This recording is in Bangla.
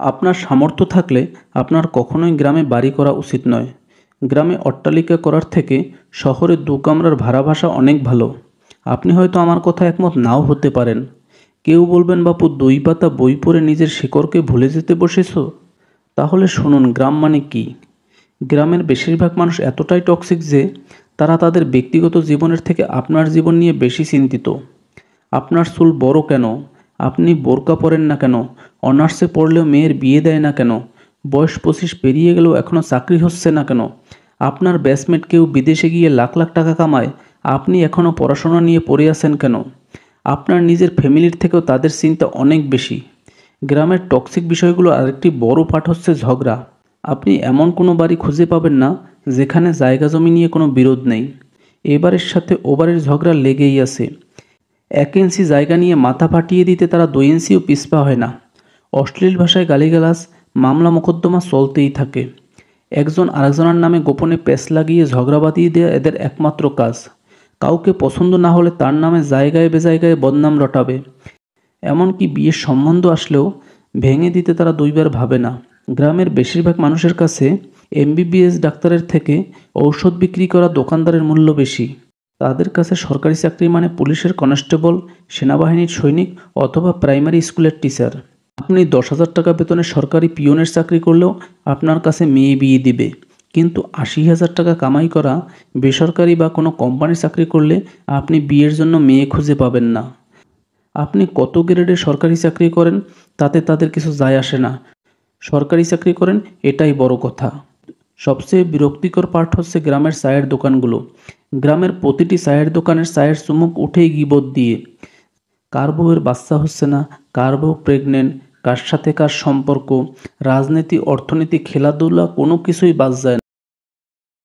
আপনার সামর্থ্য থাকলে আপনার কখনোই গ্রামে বাড়ি করা উচিত নয়। গ্রামে অট্টালিকা করার থেকে শহরে দু কামরার ভাড়া বাসা অনেক ভালো। আপনি হয়তো আমার কথা একমত নাও হতে পারেন। কেউ বলবেন, বাপু, ২ পাতা বই পড়ে নিজের শিকড়কে ভুলে যেতে বসেছো। তাহলে শুনুন, গ্রাম মানে কি। গ্রামের বেশিরভাগ মানুষ এতটাই টক্সিক যে তারা তাদের ব্যক্তিগত জীবনের থেকে আপনার জীবন নিয়ে বেশি চিন্তিত। আপনার চুল বড় কেন, আপনি বোরকা পরেন না কেন, অনার্সে পড়লেও মেয়ের বিয়ে দেয় না কেন, বয়স ২৫ পেরিয়ে গেলেও এখনও চাকরি হচ্ছে না কেন, আপনার ব্যাচমেট কেউ বিদেশে গিয়ে লাখ লাখ টাকা কামায়, আপনি এখনও পড়াশোনা নিয়ে পড়ে আছেন কেন। আপনার নিজের ফ্যামিলির থেকেও তাদের চিন্তা অনেক বেশি। গ্রামের টক্সিক বিষয়গুলো আরেকটি বড় পাঠ হচ্ছে ঝগড়া। আপনি এমন কোনো বাড়ি খুঁজে পাবেন না যেখানে জায়গা জমি নিয়ে কোনো বিরোধ নেই। এবারের সাথে ওবারের ঝগড়া লেগেই আছে। ১ ইঞ্চি জায়গা নিয়ে মাথা ফাটিয়ে দিতে তারা ২ ইঞ্চিও পিছপা হয় না। অশ্লীল ভাষায় গালিগালাজ, মামলা মোকদ্দমা চলতেই থাকে। একজন আরেকজনের নামে গোপনে প্যাঁচ লাগিয়ে ঝগড়া বাঁধিয়ে দেওয়া এদের একমাত্র কাজ। কাউকে পছন্দ না হলে তার নামে জায়গায় বেজায়গায় বদনাম রটাবে। এমনকি বিয়ের সম্বন্ধ আসলেও ভেঙে দিতে তারা ২ বার ভাবে না। গ্রামের বেশিরভাগ মানুষের কাছে এমবিবিএস ডাক্তারের থেকে ঔষধ বিক্রি করা দোকানদারের মূল্য বেশি। তাদের কাছে সরকারি চাকরি মানে পুলিশের কনস্টেবল, সেনাবাহিনীর সৈনিক অথবা প্রাইমারি স্কুলের টিচার। আপনি ১০,০০০ টাকা বেতনে সরকারি পিয়নের চাকরি করলেও আপনার কাছে মেয়ে বিয়ে দিবে, কিন্তু ৮০,০০০ টাকা কামাই করা বেসরকারি বা কোনো কোম্পানির চাকরি করলে আপনি বিয়ের জন্য মেয়ে খুঁজে পাবেন না। আপনি কত গ্রেডে সরকারি চাকরি করেন তাতে তাদের কিছু যায় আসে না। সরকারি চাকরি করেন, এটাই বড় কথা। সবচেয়ে বিরক্তিকর পার্ট হচ্ছে গ্রামের চায়ের দোকানগুলো। গ্রামের প্রতিটি চায়ের দোকানের চায়ের চুমুক উঠেই গিবত দিয়ে। কার বউয়ের বাচ্চা হচ্ছে না, কার বউ প্রেগনেন্ট, কার সাথে কার সম্পর্ক, রাজনীতি, অর্থনীতি, খেলাধুলা, কোনো কিছুই বাদ যায় না।